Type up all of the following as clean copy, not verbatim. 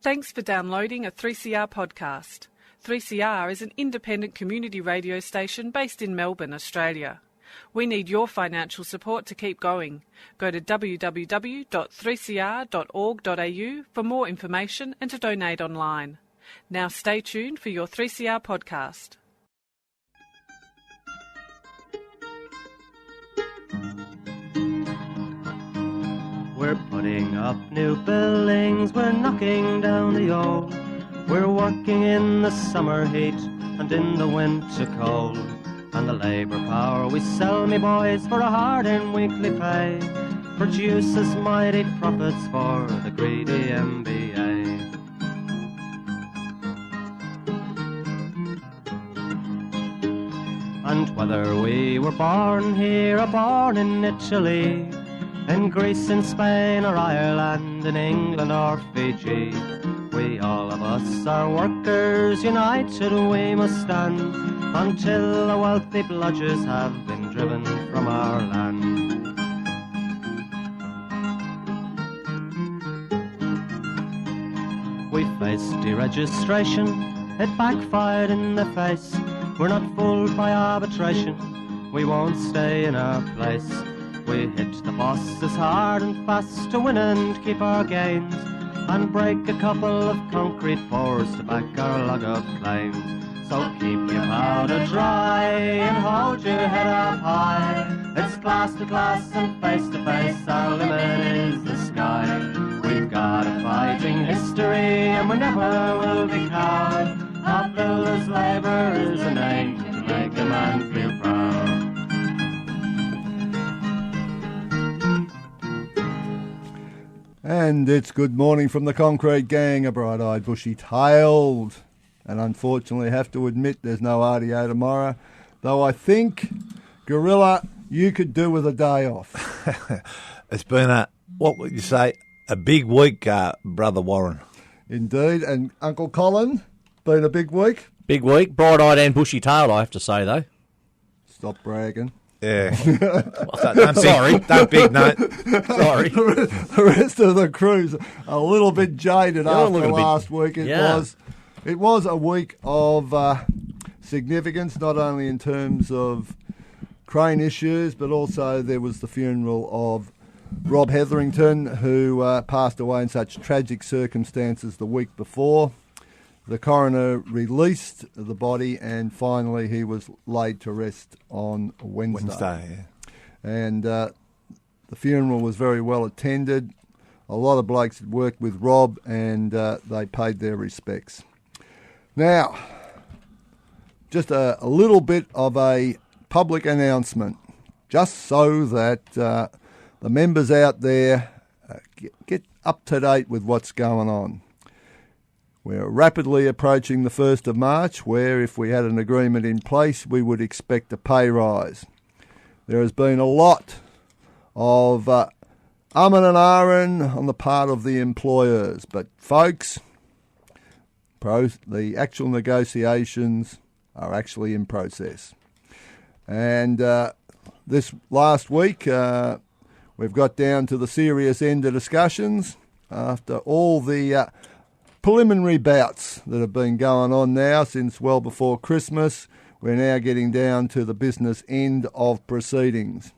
Thanks for downloading a 3CR podcast. 3CR is an independent community radio station based in Melbourne, Australia. We need your financial support to keep going. Go to www.3cr.org.au for more information and to donate online. Now stay tuned for your 3CR podcast. We're putting up new buildings, we're knocking down the old. We're working in the summer heat and in the winter cold. And the labour power we sell, me boys, for a hard and weekly pay produces mighty profits for the greedy MBA. And whether we were born here or born in Italy, in Greece, in Spain or Ireland, in England or Fiji, we all of us are workers, united we must stand, until the wealthy bludgers have been driven from our land. We faced deregistration, it backfired in the face. We're not fooled by arbitration, we won't stay in our place. We hit the bosses hard and fast to win and keep our gains, and break a couple of concrete pours to back our log of claims. So keep your powder dry and hold your head up high. It's class to class and face to face, our limit is the sky. We've got a fighting history and we never will be cowed. Our builders' labour is a name to make a man feel proud. And it's good morning from the Concrete Gang, a bright-eyed, bushy-tailed, and unfortunately have to admit there's no RDO tomorrow, though I think, Gorilla, you could do with a day off. It's been what would you say, a big week, Brother Warren. Indeed, and Uncle Colin, been a big week? Big week, bright-eyed and bushy-tailed, I have to say, though. Stop bragging. Yeah. Sorry. Don't big note. Sorry. The rest of the crew's a little bit jaded after last week. It was a week of significance, not only in terms of crane issues, but also there was the funeral of Rob Hetherington, who passed away in such tragic circumstances the week before. The coroner released the body and finally he was laid to rest on Wednesday. And the funeral was very well attended. A lot of blokes had worked with Rob and they paid their respects. Now, just a little bit of a public announcement, just so that the members out there get up to date with what's going on. We're rapidly approaching the 1st of March, where if we had an agreement in place, we would expect a pay rise. There has been a lot of and ahhing on the part of the employers, but folks, the actual negotiations are actually in process. And this last week, we've got down to the serious end of discussions after all the preliminary bouts that have been going on now since well before Christmas. We're now getting down to the business end of proceedings.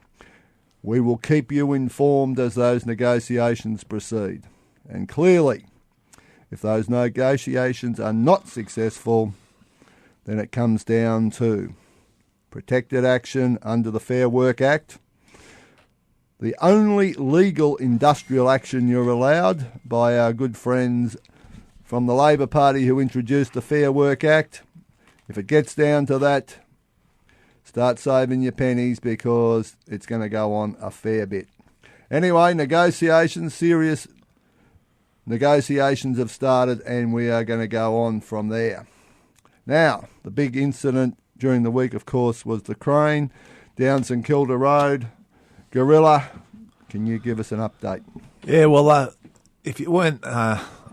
We will keep you informed as those negotiations proceed. And clearly, if those negotiations are not successful, then it comes down to protected action under the Fair Work Act. The only legal industrial action you're allowed by our good friends from the Labor Party who introduced the Fair Work Act. If it gets down to that, start saving your pennies because it's going to go on a fair bit. Anyway, serious negotiations have started and we are going to go on from there. Now, the big incident during the week, of course, was the crane down St Kilda Road. Gorilla, can you give us an update? Yeah, well, if you weren't...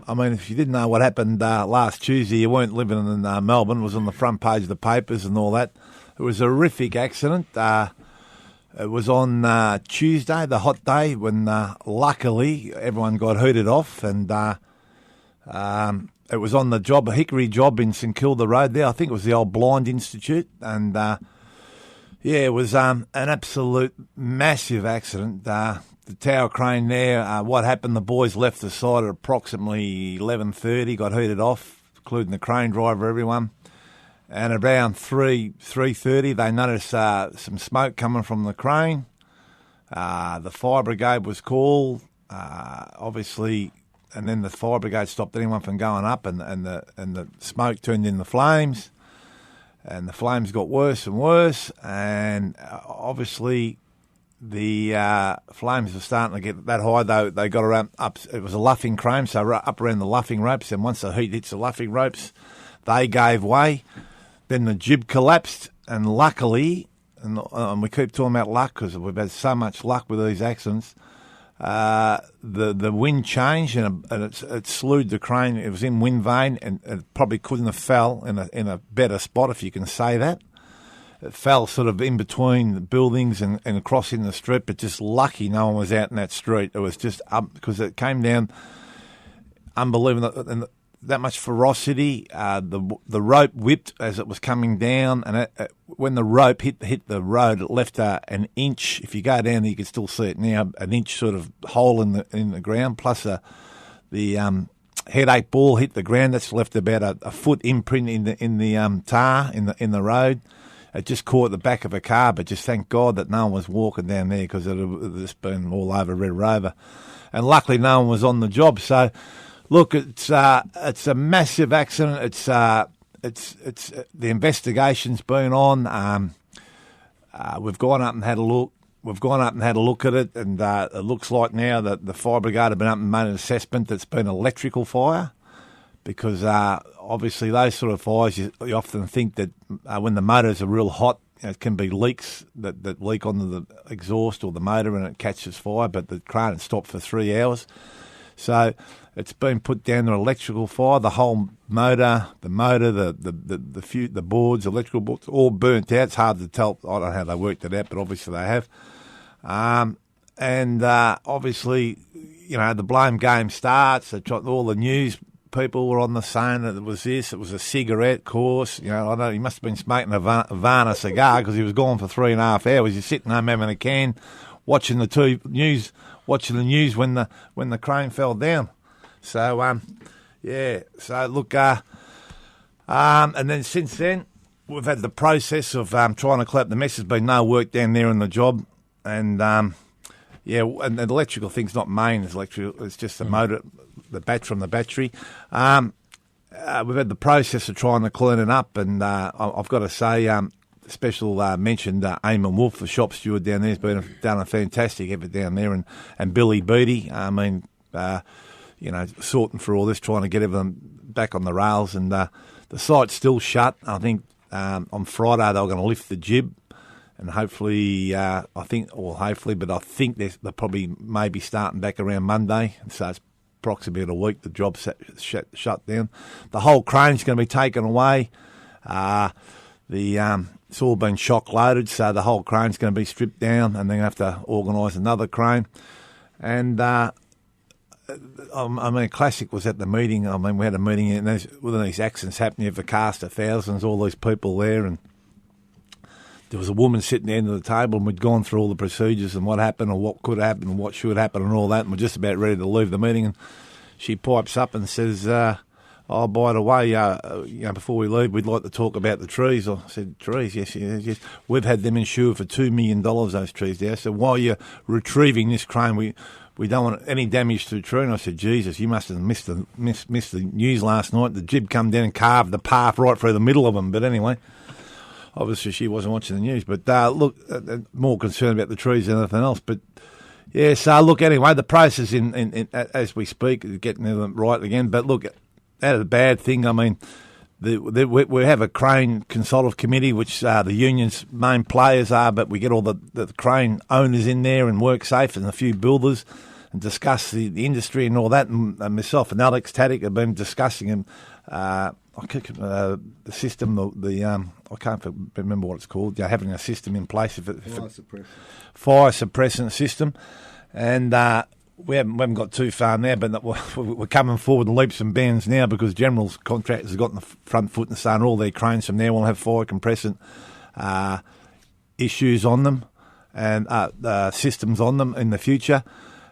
if you didn't know what happened last Tuesday, you weren't living in Melbourne. It was on the front page of the papers and all that. It was a horrific accident. It was on Tuesday, the hot day, when luckily everyone got hooted off and It was on the job, a hickory job in St Kilda Road there. I think it was the old Blind Institute. And, it was an absolute massive accident. The tower crane there, what happened, the boys left the site at approximately 11:30, got heated off, including the crane driver, everyone. And around 3:30, they noticed some smoke coming from the crane. The fire brigade was called, obviously, and then the fire brigade stopped anyone from going up, and the smoke turned into flames, and the flames got worse and worse, and obviously the flames were starting to get that high. They got around up. It was a luffing crane, so up around the luffing ropes, and once the heat hits the luffing ropes, they gave way. Then the jib collapsed, and luckily, and we keep talking about luck because we've had so much luck with these accidents, the wind changed and it slewed the crane. It was in wind vane, and it probably couldn't have fell in a better spot, if you can say that. It fell sort of in between the buildings and across in the street, but just lucky no one was out in that street. It was just up because it came down unbelievable. And that much ferocity. The rope whipped as it was coming down, and when the rope hit the road, it left an inch. If you go down there, you can still see it now. An inch sort of hole in the ground. Plus the headache ball hit the ground. That's left about a foot imprint in the tar in the road. It just caught the back of a car, but just thank God that no one was walking down there because it would just been all over Red Rover, and luckily no one was on the job. So. Look, it's a massive accident. It's the investigation's been on. We've gone up and had a look. At it, and it looks like now that the fire brigade have been up and made an assessment that's been electrical fire, because obviously those sort of fires you often think that when the motors are real hot, it can be leaks that leak onto the exhaust or the motor and it catches fire. But the crane had stopped for 3 hours, so. It's been put down to electrical fire. The whole motor, the boards, electrical boards, all burnt out. It's hard to tell. I don't know how they worked it out, but obviously they have. Obviously, the blame game starts. All the news people were on the saying that it was this. It was a cigarette course. I don't know. He must have been smoking a Havana cigar because he was gone for 3.5 hours. He's sitting home having a can, watching the news when the crane fell down. So, So, look, and then since then, we've had the process of trying to clear up the mess. There's been no work down there in the job. And, and the electrical thing's not main. It's electrical. It's just the motor, the from the battery. We've had the process of trying to clean it up. And I've got to say, special mention Eamon Wolf, the shop steward down there, has done a fantastic effort down there. And Billy Beattie, sorting for all this, trying to get everything back on the rails, and the site's still shut. I think on Friday they were going to lift the jib, and hopefully, I think they're probably maybe starting back around Monday, so it's approximately a week the job's shut down. The whole crane's going to be taken away. It's all been shock loaded, so the whole crane's going to be stripped down, and they're going to have to organise another crane, and. Classic was at the meeting. We had a meeting, and with these accidents happening, you have the cast of thousands, all these people there, and there was a woman sitting at the end of the table, and we'd gone through all the procedures and what happened and what could happen and what should happen and all that, and we're just about ready to leave the meeting, and she pipes up and says, oh, by the way, before we leave, we'd like to talk about the trees. I said, trees? Yes. We've had them insured for $2 million, those trees there. So while you're retrieving this crane, we don't want any damage to the tree. And I said, Jesus, you must have missed the news last night. The jib come down and carved the path right through the middle of them. But anyway, obviously she wasn't watching the news. But look, more concerned about the trees than anything else. But yeah, so look, anyway, the process in as we speak, getting them right again. But look, that is a bad thing. We have a crane consultative committee, which the union's main players are, but we get all the crane owners in there and WorkSafe and a few builders and discuss the industry and all that. And myself and Alex Taddick have been discussing the system, I can't remember what it's called, having a system in place. Fire suppressant system. And we haven't got too far now, but we're coming forward in leaps and bounds now because General's contractors have got in the front foot and saying all their cranes from there will have fire compressant issues on them and systems on them in the future.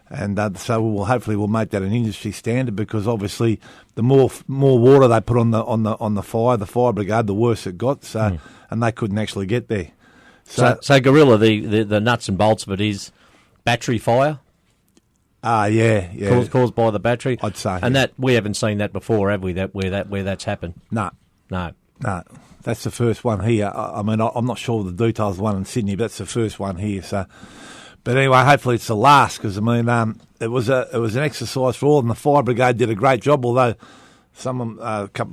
And so we'll make that an industry standard because obviously the more water they put on the fire brigade, the worse it got. So and they couldn't actually get there. So Gorilla, the nuts and bolts of it is battery fire. Yeah. Caused by the battery, I'd say. And that we haven't seen that before, have we? Where that's happened? No. That's the first one here. I mean, I'm not sure of the details of the one in Sydney, but that's the first one here. So. But anyway, hopefully it's the last because, I mean, it was an exercise for all, and the fire brigade did a great job, although the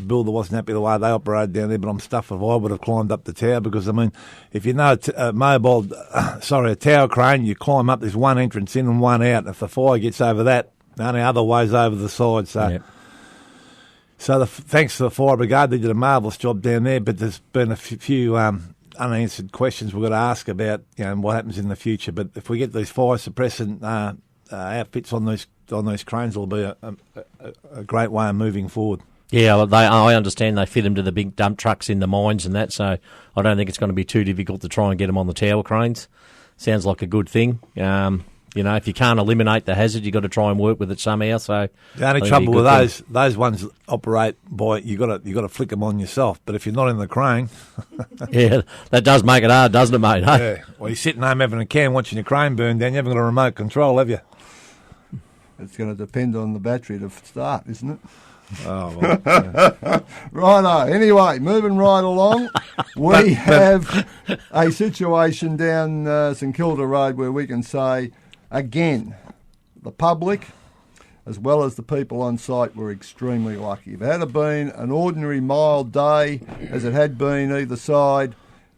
builder wasn't happy the way they operated down there, but I'm stuffed if I would have climbed up the tower because, I mean, if you know a tower crane, you climb up, there's one entrance in and one out. If the fire gets over that, the only other way's over the side. So, thanks to the fire brigade, they did a marvellous job down there, but there's been a few unanswered questions we've got to ask about, what happens in the future. But if we get these fire suppressant outfits on those cranes, it'll be a great way of moving forward. Yeah, I understand they fit them to the big dump trucks in the mines and that, so I don't think it's going to be too difficult to try and get them on the tower cranes. Sounds like a good thing. If you can't eliminate the hazard, you've got to try and work with it somehow. So the only trouble with those ones operate by you got to flick them on yourself. But if you're not in the crane, yeah, that does make it hard, doesn't it, mate? Hey? Yeah. Well, you're sitting home having a can watching your crane burn down. You haven't got a remote control, have you? It's going to depend on the battery to start, isn't it? Oh, well. Yeah. Righto. Anyway, moving right along, we have a situation down St Kilda Road where we can say, again, the public, as well as the people on site, were extremely lucky. If it had been an ordinary mild day, as it had been either side,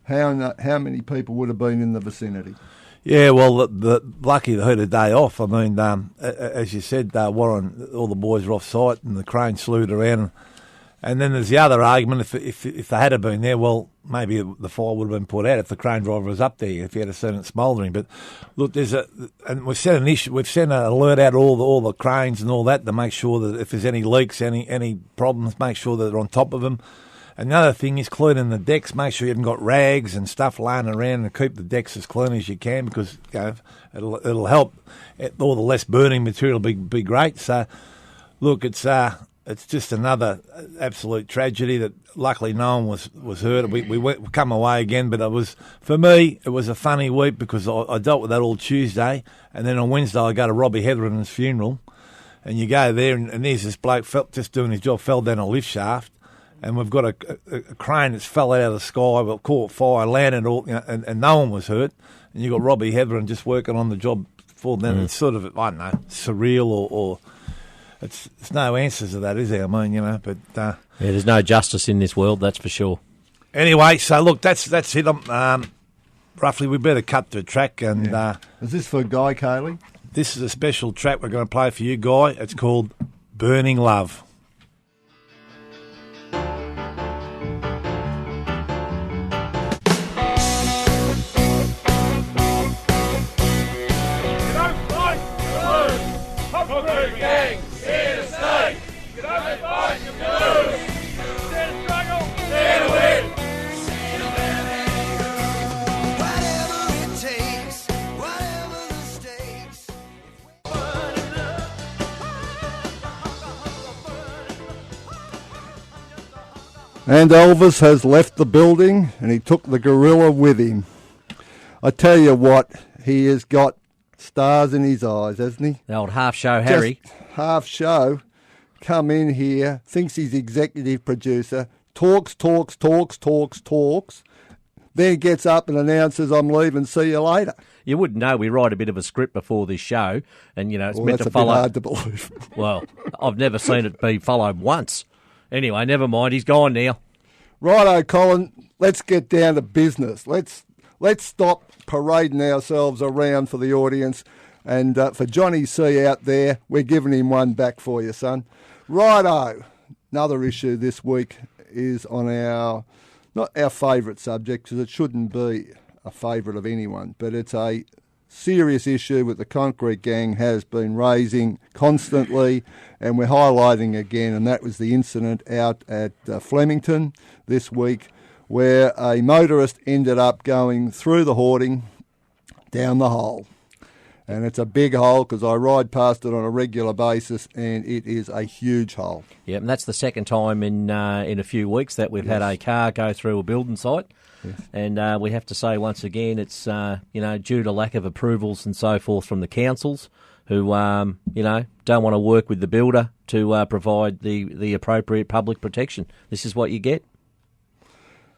how many people would have been in the vicinity? Yeah, well, the lucky they had a day off. I mean, as you said, Warren, all the boys were off site and the crane slewed around. And then there's the other argument, if they had been there, well, maybe the fire would have been put out if the crane driver was up there, if he had seen it smouldering. But look, and we've sent an alert out to all the cranes and all that to make sure that if there's any leaks, any problems, make sure that they're on top of them. And the other thing is cleaning the decks. Make sure you haven't got rags and stuff laying around and keep the decks as clean as you can because it'll help. All the less burning material will be great. So, look, it's just another absolute tragedy that luckily no one was hurt. We come away again, but for me, it was a funny week because I dealt with that all Tuesday, and then on Wednesday I go to Robbie Hethering's funeral, and you go there and there's this bloke just doing his job, fell down a lift shaft, and we've got a crane that's fell out of the sky, but caught fire, landed all, and no one was hurt, and you got Robbie Hethering just working on the job for them. It's sort of, I don't know, surreal or it's no answers to that, is there? I mean, but there's no justice in this world, that's for sure. Anyway, so look, that's it. Roughly, we better cut the track. And is this for Guy Cayley? This is a special track we're going to play for you, Guy. It's called "Burning Love." And Elvis has left the building and he took the gorilla with him. I tell you what, he has got stars in his eyes, hasn't he? The old half-show Harry. Just half show, come in here, thinks he's executive producer, talks, then gets up and announces, I'm leaving, see you later. You wouldn't know, we write a bit of a script before this show, and, it's meant to follow. That's a bit hard to believe. Well, I've never seen it be followed once. Anyway, never mind, he's gone now. Righto, Colin, let's get down to business. Let's stop parading ourselves around for the audience. And for Johnny C out there, we're giving him one back for you, son. Righto, another issue this week is on not our favourite subject, because it shouldn't be a favourite of anyone, but it's a serious issue that the concrete gang has been raising constantly, and we're highlighting again, and that was the incident out at Flemington this week, where a motorist ended up going through the hoarding down the hole. And it's a big hole because I ride past it on a regular basis, and it is a huge hole. Yeah, and that's the second time in a few weeks that we've had a car go through a building site. Yes. And we have to say once again, it's due to lack of approvals and so forth from the councils, who don't want to work with the builder to provide the appropriate public protection. This is what you get.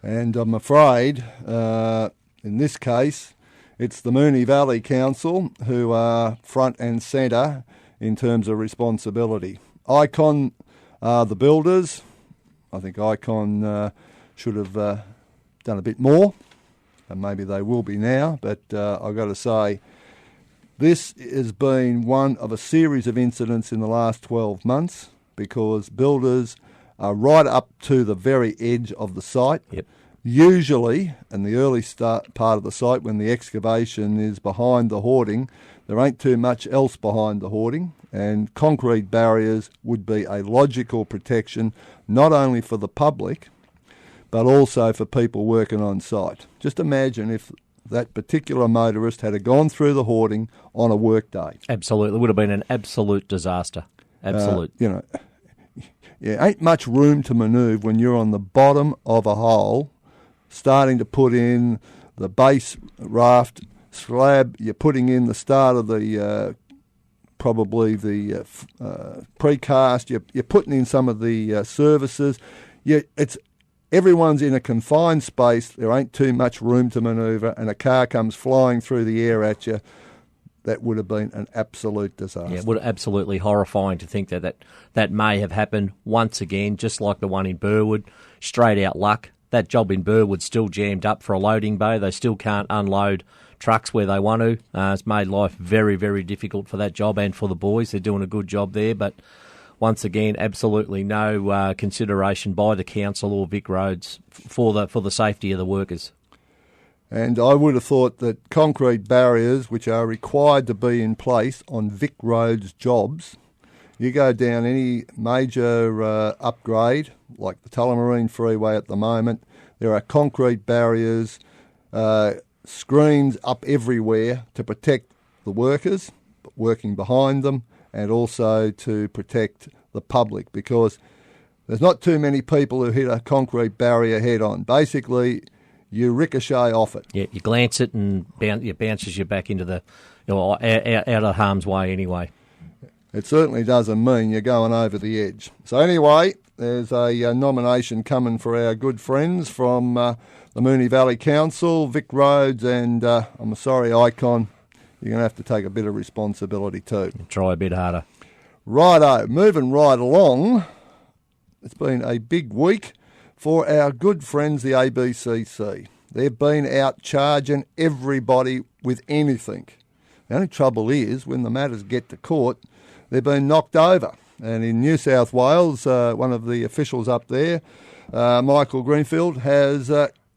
And I'm afraid, in this case, it's the Moonee Valley Council who are front and centre in terms of responsibility. Icon are the builders. I think Icon should have done a bit more, and maybe they will be now, but I've got to say, this has been one of a series of incidents in the last 12 months because builders are right up to the very edge of the site. Yep. Usually, in the early start part of the site, when the excavation is behind the hoarding, there ain't too much else behind the hoarding, and concrete barriers would be a logical protection, not only for the public, but also for people working on site. Just imagine if that particular motorist had gone through the hoarding on a work day. Absolutely. It would have been an absolute disaster. Absolute. Ain't much room to manoeuvre when you're on the bottom of a hole, starting to put in the base raft slab. You're putting in the start of the probably the precast. You're putting in some of the services. Everyone's in a confined space. There ain't too much room to manoeuvre, and a car comes flying through the air at you. That would have been an absolute disaster. Yeah, it would have absolutely horrifying to think that may have happened once again, just like the one in Burwood. Straight out luck. That job in Burwood's still jammed up for a loading bay. They still can't unload trucks where they want to. It's made life very, very difficult for that job and for the boys. They're doing a good job there, but once again, absolutely no consideration by the council or Vic Roads for the safety of the workers. And I would have thought that concrete barriers, which are required to be in place on Vic Roads jobs, you go down any major upgrade, like the Tullamarine Freeway at the moment, there are concrete barriers, screens up everywhere to protect the workers working behind them, and also to protect the public, because there's not too many people who hit a concrete barrier head on. Basically, you ricochet off it. Yeah, you glance it and it bounces you back into out of harm's way anyway. It certainly doesn't mean you're going over the edge. So anyway, there's a nomination coming for our good friends from the Moonee Valley Council, Vic Roads, and I'm sorry, Icon, you're going to have to take a bit of responsibility too. Try a bit harder. Righto, moving right along. It's been a big week for our good friends, the ABCC. They've been out charging everybody with anything. The only trouble is, when the matters get to court, they've been knocked over. And in New South Wales, one of the officials up there, Michael Greenfield, has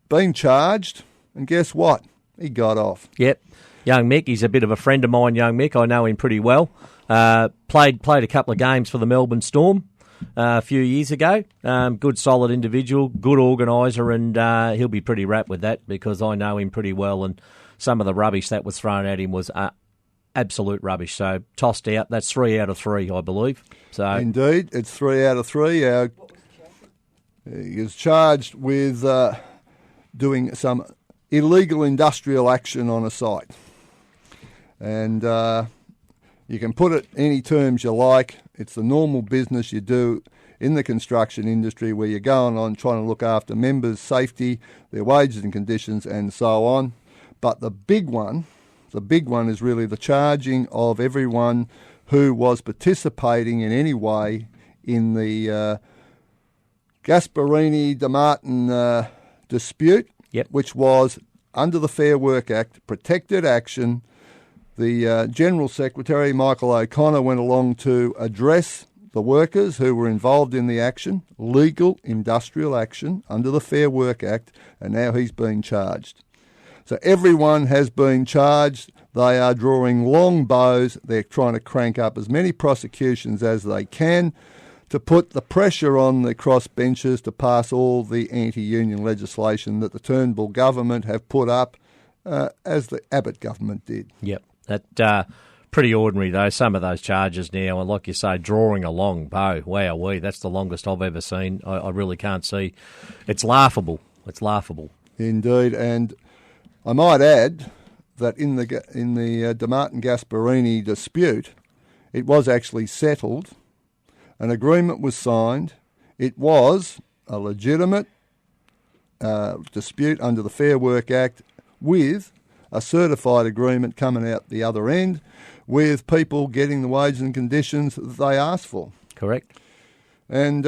been charged. And guess what? He got off. Yep. Young Mick, he's a bit of a friend of mine, young Mick. I know him pretty well. Played a couple of games for the Melbourne Storm a few years ago. Good, solid individual, good organiser, and he'll be pretty wrapped with that because I know him pretty well, and some of the rubbish that was thrown at him was absolute rubbish. So tossed out. That's 3 out of 3, I believe. So indeed, it's 3 out of 3. He is charged with doing some illegal industrial action on a site. And you can put it any terms you like. It's the normal business you do in the construction industry where you're going on trying to look after members' safety, their wages and conditions, and so on. But the big one is really the charging of everyone who was participating in any way in the Gasparini-De Martin dispute, which was, under the Fair Work Act, protected action. The General Secretary, Michael O'Connor, went along to address the workers who were involved in the action, legal industrial action under the Fair Work Act, and now he's been charged. So everyone has been charged. They are drawing long bows. They're trying to crank up as many prosecutions as they can to put the pressure on the crossbenchers to pass all the anti-union legislation that the Turnbull government have put up, as the Abbott government did. Yep, that pretty ordinary though. Some of those charges now, and like you say, drawing a long bow. Wowee, that's the longest I've ever seen. I really can't see. It's laughable. It's laughable. Indeed, and I might add that in the DeMartin-Gasparini dispute, it was actually settled. An agreement was signed. It was a legitimate dispute under the Fair Work Act with a certified agreement coming out the other end with people getting the wages and conditions that they asked for. Correct. And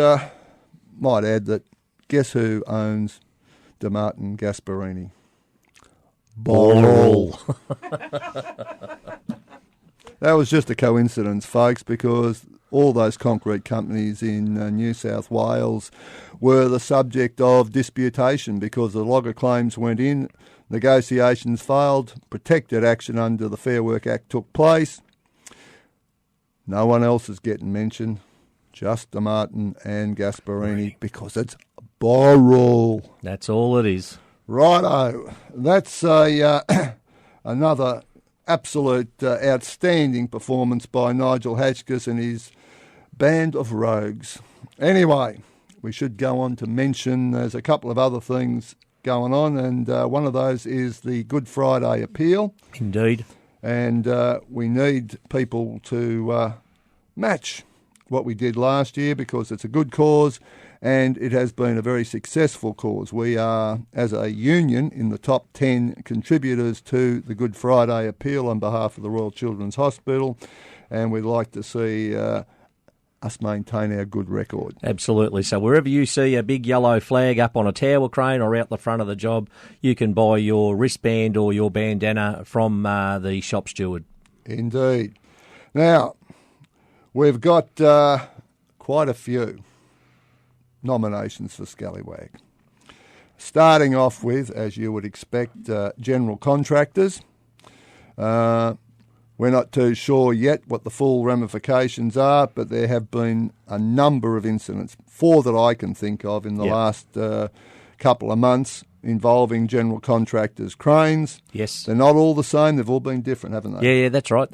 might add that guess who owns DeMartin-Gasparini? Boral. That was just a coincidence, folks, because all those concrete companies in New South Wales were the subject of disputation because the logger claims went in, negotiations failed, protected action under the Fair Work Act took place. No one else is getting mentioned, just DeMartin and Gasparini, because it's Boral. That's all it is. Righto. That's another absolute outstanding performance by Nigel Hatchkis and his band of rogues. Anyway, we should go on to mention there's a couple of other things going on, and one of those is the Good Friday appeal. Indeed. And we need people to match what we did last year because it's a good cause and it has been a very successful cause. We are, as a union, in the top 10 contributors to the Good Friday appeal on behalf of the Royal Children's Hospital, and we'd like to see us maintain our good record. Absolutely. So wherever you see a big yellow flag up on a tower crane or out the front of the job, you can buy your wristband or your bandana from the shop steward. Indeed. Now, we've got quite a few nominations for Scallywag. Starting off with, as you would expect, general contractors. We're not too sure yet what the full ramifications are, but there have been a number of incidents, 4 that I can think of in the last couple of months, involving general contractors' cranes. Yes. They're not all the same. They've all been different, haven't they? Yeah, that's right.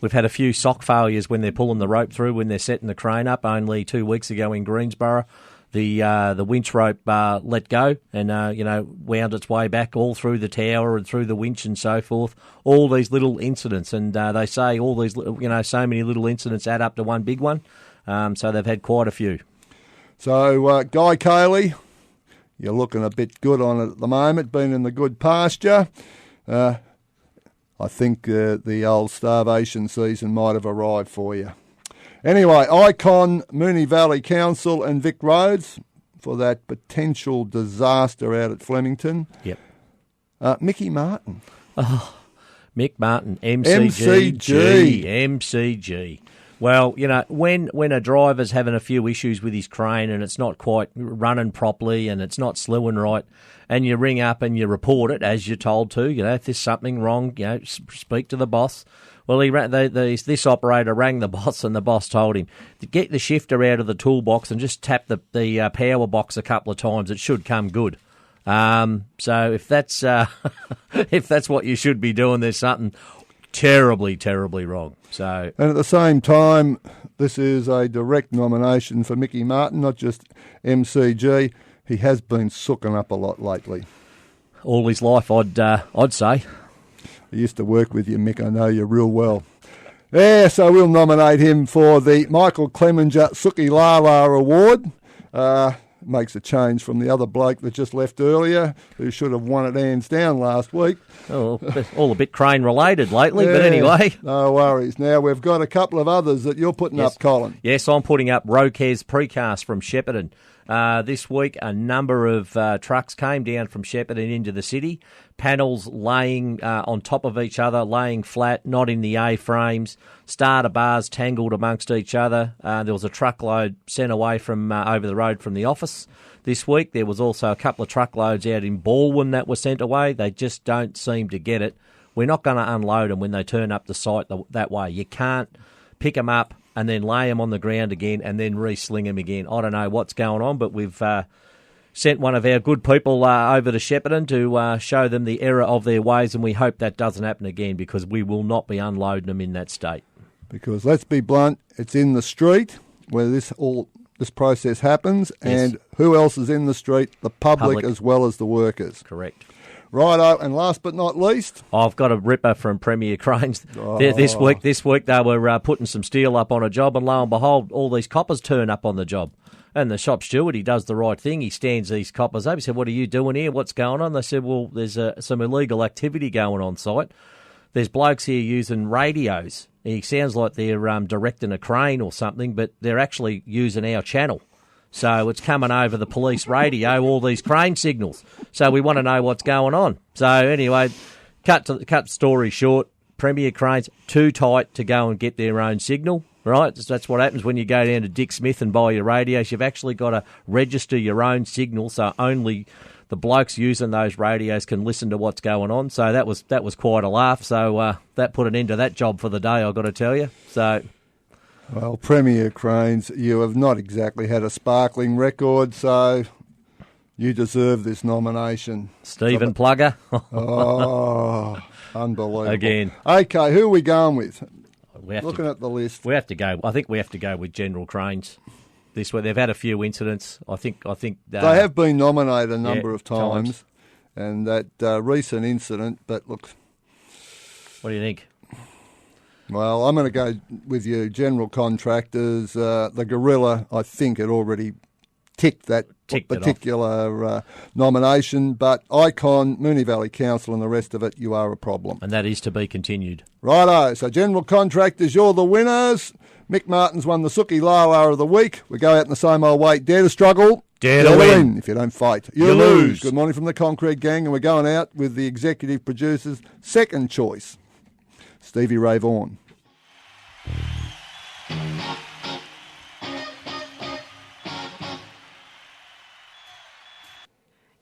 We've had a few sock failures when they're pulling the rope through, when they're setting the crane up. Only 2 weeks ago in Greensborough, the winch rope let go and wound its way back all through the tower and through the winch and so forth. All these little incidents, and they say all these so many little incidents add up to one big one. So they've had quite a few. So Guy Cayley, you're looking a bit good on it at the moment, been in the good pasture. I think the old starvation season might have arrived for you. Anyway, Icon, Moonee Valley Council and Vic Roads for that potential disaster out at Flemington. Yep. Mickey Martin. Oh, Mick Martin, MCG. Well, when a driver's having a few issues with his crane and it's not quite running properly and it's not slewing right, and you ring up and you report it as you're told to, if there's something wrong, speak to the boss. Well, this operator rang the boss and the boss told him to get the shifter out of the toolbox and just tap the power box a couple of times. It should come good. So if that's what you should be doing, there's something terribly, terribly wrong. And at the same time, this is a direct nomination for Mickey Martin, not just MCG. He has been sooking up a lot lately. All his life, I'd say. I used to work with you, Mick. I know you real well. Yeah, so we'll nominate him for the Michael Clemenger Suki Lala Award. Makes a change from the other bloke that just left earlier, who should have won it hands down last week. Oh, all a bit crane-related lately, but anyway. No worries. Now, we've got a couple of others that you're putting up, Colin. Yes, I'm putting up Roquez Precast from Shepparton. This week, a number of trucks came down from Shepparton into the city. Panels laying on top of each other, laying flat, not in the A-frames. Starter bars tangled amongst each other. There was a truckload sent away from over the road from the office this week. There was also a couple of truckloads out in Baldwin that were sent away. They just don't seem to get it We're not going to unload them when they turn up the site that way. You can't pick them up and then lay them on the ground again and then re-sling them again. I don't know what's going on, but we've sent one of our good people over to Shepparton to show them the error of their ways, and we hope that doesn't happen again, because we will not be unloading them in that state. Because let's be blunt, it's in the street where this process happens, and who else is in the street? The public as well as the workers. Correct. Righto, and last but not least, I've got a ripper from Premier Cranes. This week they were putting some steel up on a job, and lo and behold, all these coppers turn up on the job. And the shop steward, he does the right thing. He stands these coppers up. He said, "What are you doing here? What's going on?" They said, "Well, there's some illegal activity going on site. There's blokes here using radios. He sounds like they're directing a crane or something, but they're actually using our channel. So it's coming over the police radio, all these crane signals. So we want to know what's going on." So anyway, cut story short, Premier Cranes too tight to go and get their own signal. Right, that's what happens when you go down to Dick Smith and buy your radios. You've actually got to register your own signal, so only the blokes using those radios can listen to what's going on. So that was quite a laugh. So that put an end to that job for the day, I've got to tell you. So, well, Premier Cranes, you have not exactly had a sparkling record, so you deserve this nomination. Stephen Plugger. Oh, unbelievable. Again. Okay, who are we going with? Looking at the list, we have to go. I think we have to go with General Cranes. This way, they've had a few incidents. I think they have been nominated a number of times, and that recent incident. But look, what do you think? Well, I'm going to go with you, General Contractors. The Gorilla, I think, had already ticked that particular nomination, but Icon, Moonee Valley Council and the rest of it, you are a problem. And that is to be continued. Righto, so General Contractors, you're the winners. Mick Martin's won the Suki Lawa of the week. We go out in the same old way. Dare to struggle. Dare to win. If you don't fight, you lose. Good morning from the Concrete Gang, and we're going out with the executive producer's second choice, Stevie Ray Vaughan.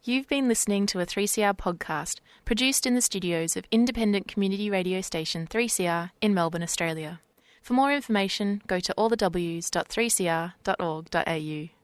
You've been listening to a 3CR podcast produced in the studios of independent community radio station 3CR in Melbourne, Australia. For more information, go to allthews.3cr.org.au.